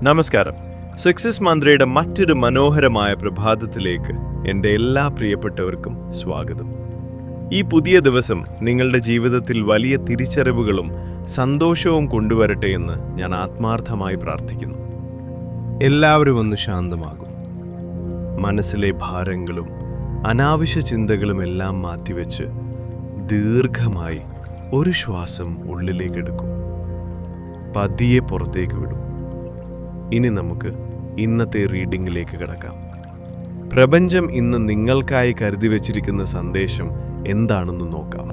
നമസ്കാരം. സക്സസ് മന്ത്രയുടെ മറ്റൊരു മനോഹരമായ പ്രഭാതത്തിലേക്ക് എൻ്റെ എല്ലാ പ്രിയപ്പെട്ടവർക്കും സ്വാഗതം. ഈ പുതിയ ദിവസം നിങ്ങളുടെ ജീവിതത്തിൽ വലിയ തിരിച്ചറിവുകളും സന്തോഷവും കൊണ്ടുവരട്ടെ എന്ന് ഞാൻ ആത്മാർത്ഥമായി പ്രാർത്ഥിക്കുന്നു. എല്ലാവരും ഒന്ന് ശാന്തമാകും. മനസ്സിലെ ഭാരങ്ങളും അനാവശ്യ ചിന്തകളും എല്ലാം മാറ്റിവെച്ച് ദീർഘമായി ഒരു ശ്വാസം ഉള്ളിലേക്ക് എടുക്കൂ. പതിയെ പുറത്തേക്ക് വിടൂ. ഇനി നമുക്ക് ഇന്നത്തെ റീഡിങ്ങിലേക്ക് കിടക്കാം. പ്രപഞ്ചം ഇന്ന് നിങ്ങൾക്കായി കരുതി വച്ചിരിക്കുന്ന സന്ദേശം എന്താണെന്ന് നോക്കാം.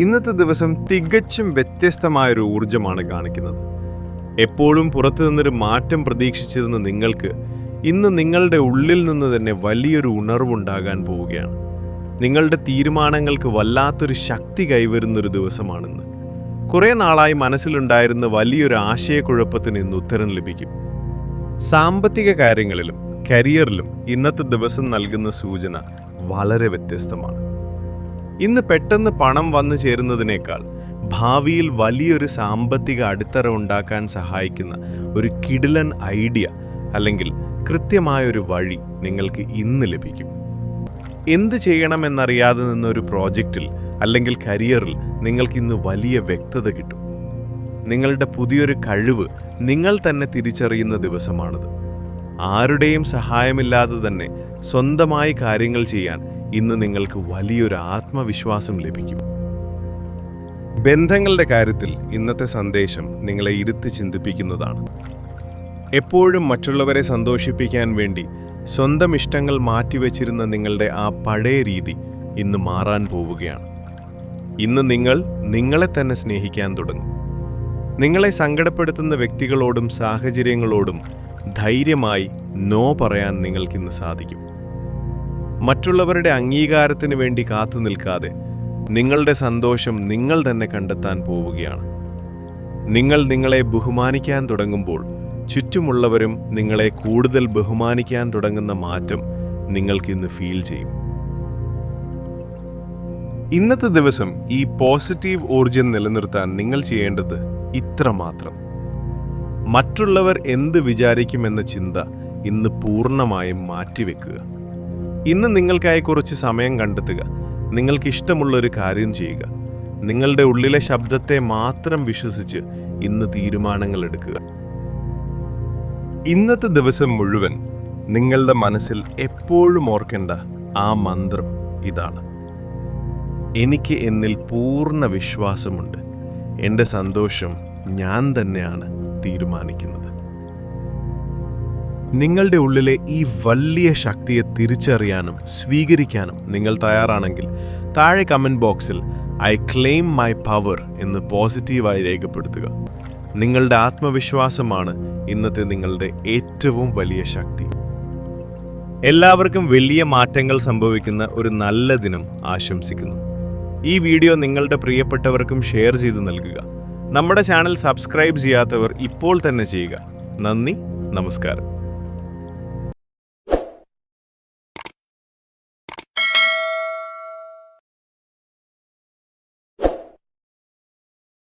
ഇന്നത്തെ ദിവസം തികച്ചും വ്യത്യസ്തമായൊരു ഊർജമാണ് കാണിക്കുന്നത്. എപ്പോഴും പുറത്തു നിന്നൊരു മാറ്റം പ്രതീക്ഷിച്ചിരുന്ന നിങ്ങൾക്ക് ഇന്ന് നിങ്ങളുടെ ഉള്ളിൽ നിന്ന് തന്നെ വലിയൊരു ഉണർവുണ്ടാകാൻ പോവുകയാണ്. നിങ്ങളുടെ തീരുമാനങ്ങൾക്ക് വല്ലാത്തൊരു ശക്തി കൈവരുന്നൊരു ദിവസമാണിന്ന്. കുറേ നാളായി മനസ്സിലുണ്ടായിരുന്ന വലിയൊരു ആശയക്കുഴപ്പത്തിന് ഇന്ന് ഉത്തരം ലഭിക്കും. സാമ്പത്തിക കാര്യങ്ങളിലും കരിയറിലും ഇന്നത്തെ ദിവസം നൽകുന്ന സൂചന വളരെ വ്യത്യസ്തമാണ്. ഇന്ന് പെട്ടെന്ന് പണം വന്നു ചേരുന്നതിനേക്കാൾ ഭാവിയിൽ വലിയൊരു സാമ്പത്തിക അടിത്തറ ഉണ്ടാക്കാൻ സഹായിക്കുന്ന ഒരു കിടിലൻ ഐഡിയ അല്ലെങ്കിൽ കൃത്യമായൊരു വഴി നിങ്ങൾക്ക് ഇന്ന് ലഭിക്കും. എന്ത് ചെയ്യണമെന്നറിയാതെ നിന്നൊരു പ്രോജക്റ്റിൽ അല്ലെങ്കിൽ കരിയറിൽ നിങ്ങൾക്കിന്ന് വലിയ വ്യക്തത കിട്ടും. നിങ്ങളുടെ പുതിയൊരു കഴിവ് നിങ്ങൾ തന്നെ തിരിച്ചറിയുന്ന ദിവസമാണിത്. ആരുടെയും സഹായമില്ലാതെ തന്നെ സ്വന്തമായി കാര്യങ്ങൾ ചെയ്യാൻ ഇന്ന് നിങ്ങൾക്ക് വലിയൊരു ആത്മവിശ്വാസം ലഭിക്കും. ബന്ധങ്ങളുടെ കാര്യത്തിൽ ഇന്നത്തെ സന്ദേശം നിങ്ങളെ ഇരുത്തി ചിന്തിപ്പിക്കുന്നതാണ്. എപ്പോഴും മറ്റുള്ളവരെ സന്തോഷിപ്പിക്കാൻ വേണ്ടി സ്വന്തം ഇഷ്ടങ്ങൾ മാറ്റിവെച്ചിരുന്ന നിങ്ങളുടെ ആ പഴയ രീതി ഇന്ന് മാറാൻ പോവുകയാണ്. ഇന്ന് നിങ്ങൾ നിങ്ങളെ തന്നെ സ്നേഹിക്കാൻ തുടങ്ങും. നിങ്ങളെ സങ്കടപ്പെടുത്തുന്ന വ്യക്തികളോടും സാഹചര്യങ്ങളോടും ധൈര്യമായി നോ പറയാൻ നിങ്ങൾക്കിന്ന് സാധിക്കും. മറ്റുള്ളവരുടെ അംഗീകാരത്തിന് വേണ്ടി കാത്തു നിൽക്കാതെ നിങ്ങളുടെ സന്തോഷം നിങ്ങൾ തന്നെ കണ്ടെത്താൻ പോവുകയാണ്. നിങ്ങൾ നിങ്ങളെ ബഹുമാനിക്കാൻ തുടങ്ങുമ്പോൾ ചുറ്റുമുള്ളവരും നിങ്ങളെ കൂടുതൽ ബഹുമാനിക്കാൻ തുടങ്ങുന്ന മാറ്റം നിങ്ങൾക്കിന്ന് ഫീൽ ചെയ്യും. ഇന്നത്തെ ദിവസം ഈ പോസിറ്റീവ് ഊർജം നിലനിർത്താൻ നിങ്ങൾ ചെയ്യേണ്ടത് ഇത്രമാത്രം. മറ്റുള്ളവർ എന്ത് വിചാരിക്കുമെന്ന ചിന്ത ഇന്ന് പൂർണ്ണമായും മാറ്റിവെക്കുക. ഇന്ന് നിങ്ങൾക്കായി കുറച്ച് സമയം കണ്ടെത്തുക. നിങ്ങൾക്കിഷ്ടമുള്ളൊരു കാര്യം ചെയ്യുക. നിങ്ങളുടെ ഉള്ളിലെ ശബ്ദത്തെ മാത്രം വിശ്വസിച്ച് ഇന്ന് തീരുമാനങ്ങൾ എടുക്കുക. ഇന്നത്തെ ദിവസം മുഴുവൻ നിങ്ങളുടെ മനസ്സിൽ എപ്പോഴും ഓർക്കേണ്ട ആ മന്ത്രം ഇതാണ്: എനിക്ക് എന്നിൽ പൂർണ്ണ വിശ്വാസമുണ്ട്. എൻ്റെ സന്തോഷം ഞാൻ തന്നെയാണ് തീരുമാനിക്കുന്നത്. നിങ്ങളുടെ ഉള്ളിലെ ഈ വലിയ ശക്തിയെ തിരിച്ചറിയാനും സ്വീകരിക്കാനും നിങ്ങൾ തയ്യാറാണെങ്കിൽ താഴെ കമൻറ്റ് ബോക്സിൽ ഐ ക്ലെയിം മൈ പവർ എന്ന് പോസിറ്റീവായി രേഖപ്പെടുത്തുക. നിങ്ങളുടെ ആത്മവിശ്വാസമാണ് ഇന്നത്തെ നിങ്ങളുടെ ഏറ്റവും വലിയ ശക്തി. എല്ലാവർക്കും വലിയ മാറ്റങ്ങൾ സംഭവിക്കുന്ന ഒരു നല്ല ദിനം ആശംസിക്കുന്നു. ഈ വീഡിയോ നിങ്ങളുടെ പ്രിയപ്പെട്ടവർക്കും ഷെയർ ചെയ്ത് നൽകുക. നമ്മുടെ ചാനൽ സബ്സ്ക്രൈബ് ചെയ്യാത്തവർ ഇപ്പോൾ തന്നെ ചെയ്യുക. നന്ദി, നമസ്കാരം.